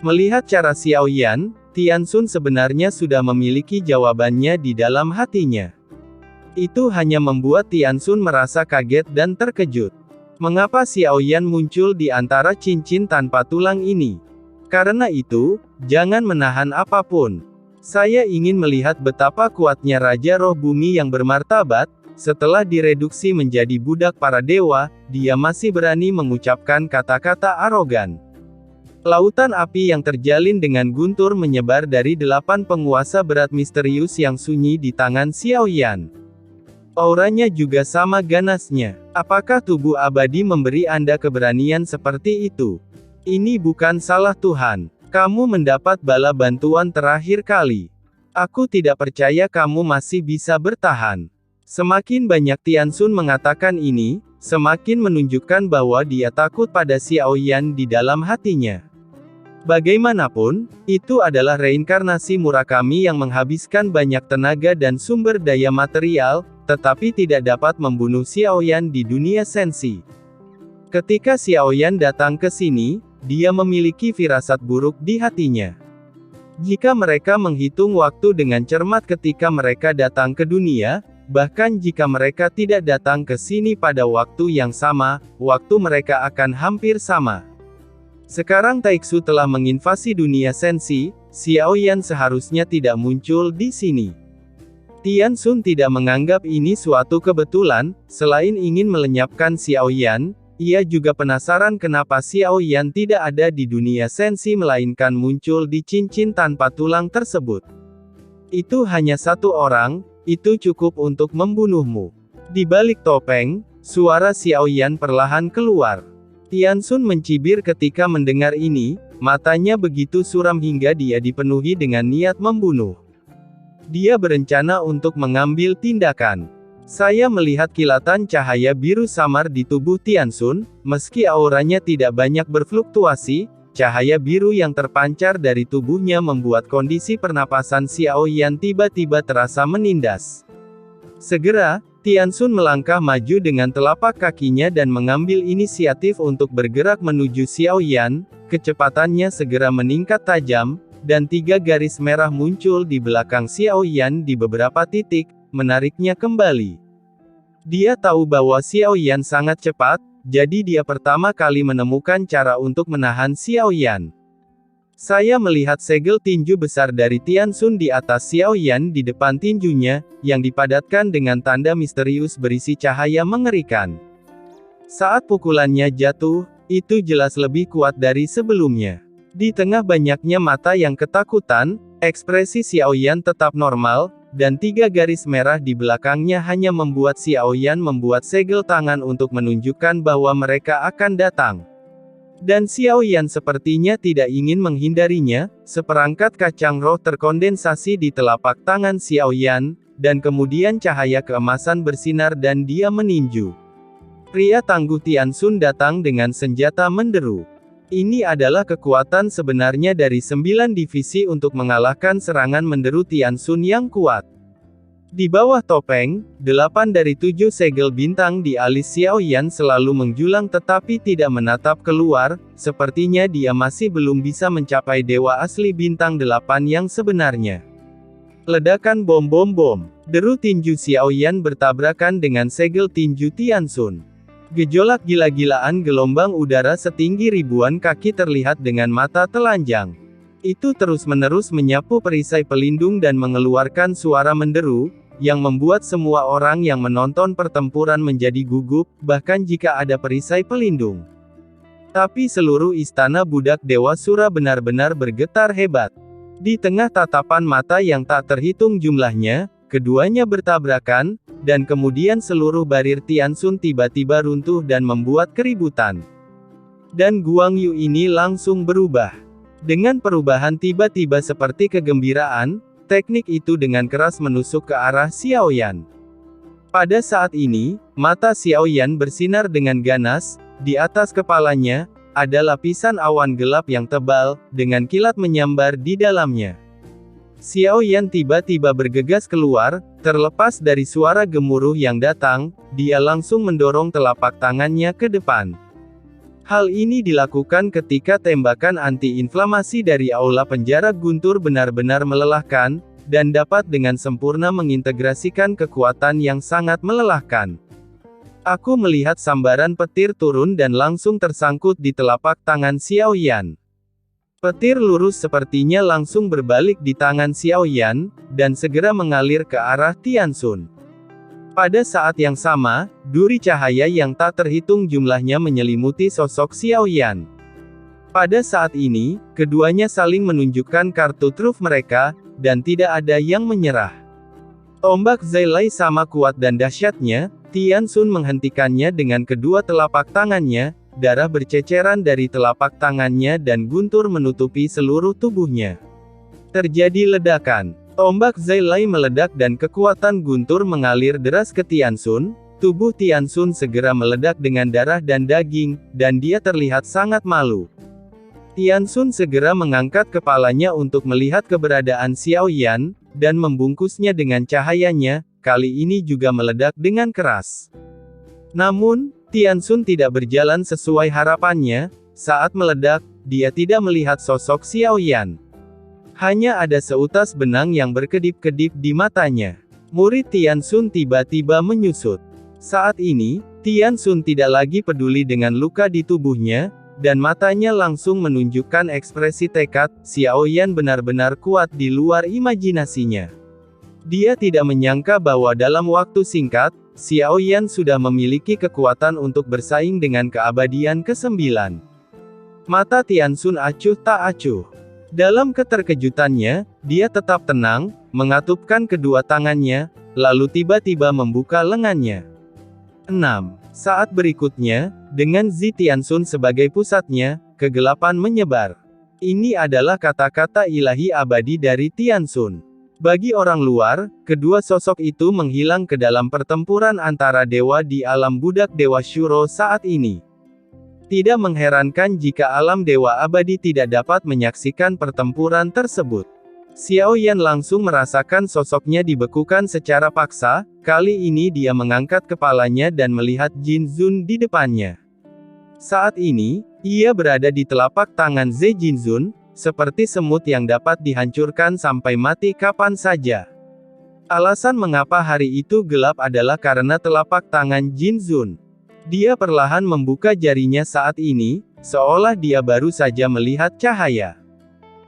Melihat cara Xiao Yan, Tianxun sebenarnya sudah memiliki jawabannya di dalam hatinya. Itu hanya membuat Tianxun merasa kaget dan terkejut. Mengapa Xiao Yan muncul di antara cincin tanpa tulang ini? Karena itu, jangan menahan apapun. Saya ingin melihat betapa kuatnya Raja Roh Bumi yang bermartabat. Setelah direduksi menjadi budak para dewa, dia masih berani mengucapkan kata-kata arogan. Lautan api yang terjalin dengan guntur menyebar dari 8 penguasa berat misterius yang sunyi di tangan Xiao Yan. Auranya juga sama ganasnya. Apakah tubuh abadi memberi Anda keberanian seperti itu? Ini bukan salah Tuhan. Kamu mendapat bala bantuan terakhir kali. Aku tidak percaya kamu masih bisa bertahan. Semakin banyak Tianxun mengatakan ini, semakin menunjukkan bahwa dia takut pada Xiao Yan di dalam hatinya. Bagaimanapun, itu adalah reinkarnasi Murakami yang menghabiskan banyak tenaga dan sumber daya material, tetapi tidak dapat membunuh Xiao Yan di dunia sensi. Ketika Xiao Yan datang ke sini, dia memiliki firasat buruk di hatinya. Jika mereka menghitung waktu dengan cermat ketika mereka datang ke dunia, bahkan jika mereka tidak datang ke sini pada waktu yang sama, waktu mereka akan hampir sama. Sekarang Taiksu telah menginvasi dunia sensi, Xiao Yan seharusnya tidak muncul di sini. Tianxun tidak menganggap ini suatu kebetulan, selain ingin melenyapkan Xiao Yan, ia juga penasaran kenapa Xiao Yan tidak ada di dunia sensi melainkan muncul di cincin tanpa tulang tersebut. Itu hanya satu orang, itu cukup untuk membunuhmu. Di balik topeng, suara Xiao Yan perlahan keluar. Tianxun mencibir ketika mendengar ini, matanya begitu suram hingga dia dipenuhi dengan niat membunuh. Dia berencana untuk mengambil tindakan. Saya melihat kilatan cahaya biru samar di tubuh Tianxun, meski auranya tidak banyak berfluktuasi, cahaya biru yang terpancar dari tubuhnya membuat kondisi pernapasan Xiao Yan tiba-tiba terasa menindas. Segera, Tianxun melangkah maju dengan telapak kakinya dan mengambil inisiatif untuk bergerak menuju Xiao Yan, kecepatannya segera meningkat tajam, dan 3 garis merah muncul di belakang Xiao Yan di beberapa titik, menariknya kembali. Dia tahu bahwa Xiao Yan sangat cepat, jadi dia pertama kali menemukan cara untuk menahan Xiao Yan. Saya melihat segel tinju besar dari Tianxun di atas Xiao Yan di depan tinjunya, yang dipadatkan dengan tanda misterius berisi cahaya mengerikan. Saat pukulannya jatuh, itu jelas lebih kuat dari sebelumnya. Di tengah banyaknya mata yang ketakutan, ekspresi Xiao Yan tetap normal, dan 3 garis merah di belakangnya hanya membuat Xiao Yan membuat segel tangan untuk menunjukkan bahwa mereka akan datang. Dan Xiao Yan sepertinya tidak ingin menghindarinya, seperangkat kacang roh terkondensasi di telapak tangan Xiao Yan, dan kemudian cahaya keemasan bersinar dan dia meninju. Pria tangguh Tianxun datang dengan senjata menderu. Ini adalah kekuatan sebenarnya dari 9 divisi untuk mengalahkan serangan menderu Tianxun yang kuat. Di bawah topeng, 8 dari 7 segel bintang di alis Xiao Yan selalu menjulang tetapi tidak menatap keluar, sepertinya dia masih belum bisa mencapai dewa asli bintang 8 yang sebenarnya. Ledakan bom-bom-bom. Deru tinju Xiao Yan bertabrakan dengan segel tinju Tianxun. Gejolak gila-gilaan gelombang udara setinggi ribuan kaki terlihat dengan mata telanjang. Itu terus-menerus menyapu perisai pelindung dan mengeluarkan suara menderu, yang membuat semua orang yang menonton pertempuran menjadi gugup, bahkan jika ada perisai pelindung. Tapi seluruh istana budak Dewa Sura benar-benar bergetar hebat. Di tengah tatapan mata yang tak terhitung jumlahnya, keduanya bertabrakan, dan kemudian seluruh barir Tianxun tiba-tiba runtuh dan membuat keributan. Dan Guang Yu ini langsung berubah. Dengan perubahan tiba-tiba seperti kegembiraan, teknik itu dengan keras menusuk ke arah Xiao Yan. Pada saat ini, mata Xiao Yan bersinar dengan ganas, di atas kepalanya, ada lapisan awan gelap yang tebal, dengan kilat menyambar di dalamnya. Xiao Yan tiba-tiba bergegas keluar, terlepas dari suara gemuruh yang datang, dia langsung mendorong telapak tangannya ke depan. Hal ini dilakukan ketika tembakan anti-inflamasi dari aula penjara Guntur benar-benar melelahkan, dan dapat dengan sempurna mengintegrasikan kekuatan yang sangat melelahkan. Aku melihat sambaran petir turun dan langsung tersangkut di telapak tangan Xiao Yan. Petir lurus sepertinya langsung berbalik di tangan Xiao Yan, dan segera mengalir ke arah Tianxun. Pada saat yang sama, duri cahaya yang tak terhitung jumlahnya menyelimuti sosok Xiao Yan. Pada saat ini, keduanya saling menunjukkan kartu truf mereka, dan tidak ada yang menyerah. Tombak Zai sama kuat dan dahsyatnya, Tianxun menghentikannya dengan kedua telapak tangannya, darah berceceran dari telapak tangannya dan guntur menutupi seluruh tubuhnya. Terjadi ledakan. Tombak Zai meledak dan kekuatan guntur mengalir deras ke Tianxun. Tubuh Tianxun segera meledak dengan darah dan daging, dan dia terlihat sangat malu. Tianxun segera mengangkat kepalanya untuk melihat keberadaan Xiao Yan, dan membungkusnya dengan cahayanya, kali ini juga meledak dengan keras. Namun, Tianxun tidak berjalan sesuai harapannya. Saat meledak, dia tidak melihat sosok Xiao Yan. Hanya ada seutas benang yang berkedip-kedip di matanya. Murid Tianxun tiba-tiba menyusut. Saat ini, Tianxun tidak lagi peduli dengan luka di tubuhnya, dan matanya langsung menunjukkan ekspresi tekad. Xiao Yan benar-benar kuat di luar imajinasinya. Dia tidak menyangka bahwa dalam waktu singkat, Xiao Yan sudah memiliki kekuatan untuk bersaing dengan keabadian ke-9. Mata Tianxun acuh tak acuh. Dalam keterkejutannya, dia tetap tenang, mengatupkan kedua tangannya, lalu tiba-tiba membuka lengannya. 6. Saat berikutnya, dengan Zi Tianxun sebagai pusatnya, kegelapan menyebar. Ini adalah kata-kata ilahi abadi dari Tianxun. Bagi orang luar, kedua sosok itu menghilang ke dalam pertempuran antara dewa di alam budak Dewa Shuro saat ini. Tidak mengherankan jika alam dewa abadi tidak dapat menyaksikan pertempuran tersebut. Xiao Yan langsung merasakan sosoknya dibekukan secara paksa, kali ini dia mengangkat kepalanya dan melihat Jin Zun di depannya. Saat ini, ia berada di telapak tangan Ze Jin Zun, seperti semut yang dapat dihancurkan sampai mati kapan saja. Alasan mengapa hari itu gelap adalah karena telapak tangan Jin Zun. Dia perlahan membuka jarinya saat ini, seolah dia baru saja melihat cahaya.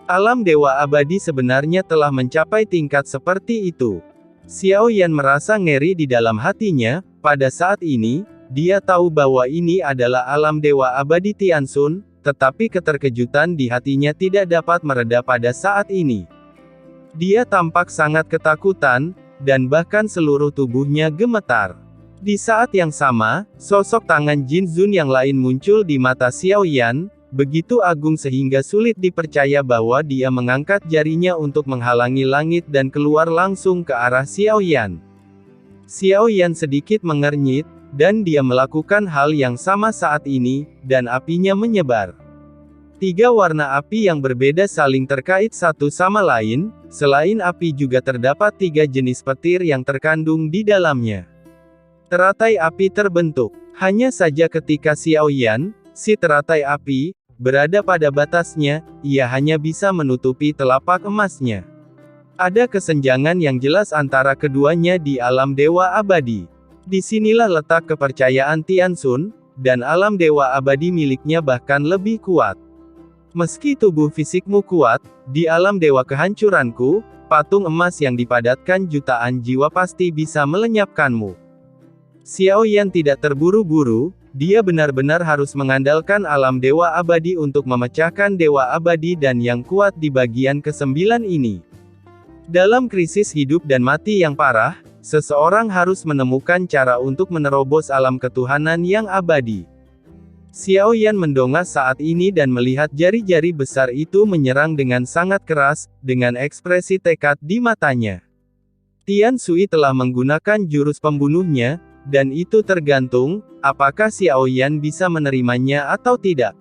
Alam dewa abadi sebenarnya telah mencapai tingkat seperti itu. Xiao Yan merasa ngeri di dalam hatinya. Pada saat ini, dia tahu bahwa ini adalah alam dewa abadi Tianxun, tetapi keterkejutan di hatinya tidak dapat mereda pada saat ini. Dia tampak sangat ketakutan, dan bahkan seluruh tubuhnya gemetar. Di saat yang sama, sosok tangan Jin Zun yang lain muncul di mata Xiao Yan, begitu agung sehingga sulit dipercaya bahwa dia mengangkat jarinya untuk menghalangi langit dan keluar langsung ke arah Xiao Yan. Xiao Yan sedikit mengernyit, dan dia melakukan hal yang sama saat ini, dan apinya menyebar. 3 warna api yang berbeda saling terkait satu sama lain, selain api juga terdapat 3 jenis petir yang terkandung di dalamnya. Teratai api terbentuk. Hanya saja ketika Xiao Yan, si teratai api, berada pada batasnya, ia hanya bisa menutupi telapak emasnya. Ada kesenjangan yang jelas antara keduanya di alam dewa abadi. Disinilah letak kepercayaan Tianxun, dan alam dewa abadi miliknya bahkan lebih kuat. Meski tubuh fisikmu kuat, di alam dewa kehancuranku, patung emas yang dipadatkan jutaan jiwa pasti bisa melenyapkanmu. Xiao Yan tidak terburu-buru, dia benar-benar harus mengandalkan alam dewa abadi untuk memecahkan dewa abadi dan yang kuat di bagian ke-9 ini. Dalam krisis hidup dan mati yang parah, seseorang harus menemukan cara untuk menerobos alam ketuhanan yang abadi. Xiao Yan mendongak saat ini dan melihat jari-jari besar itu menyerang dengan sangat keras, dengan ekspresi tekad di matanya. Tian Sui telah menggunakan jurus pembunuhnya, dan itu tergantung, apakah Xiao Yan bisa menerimanya atau tidak.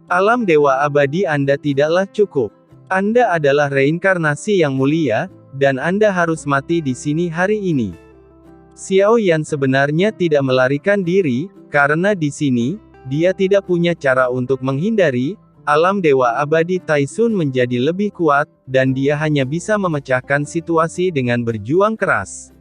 Alam dewa abadi Anda tidaklah cukup. Anda adalah reinkarnasi yang mulia, dan Anda harus mati di sini hari ini. Xiao Yan sebenarnya tidak melarikan diri, karena di sini, Dia tidak punya cara untuk menghindari, alam Dewa Abadi Taisun menjadi lebih kuat, dan dia hanya bisa memecahkan situasi dengan berjuang keras.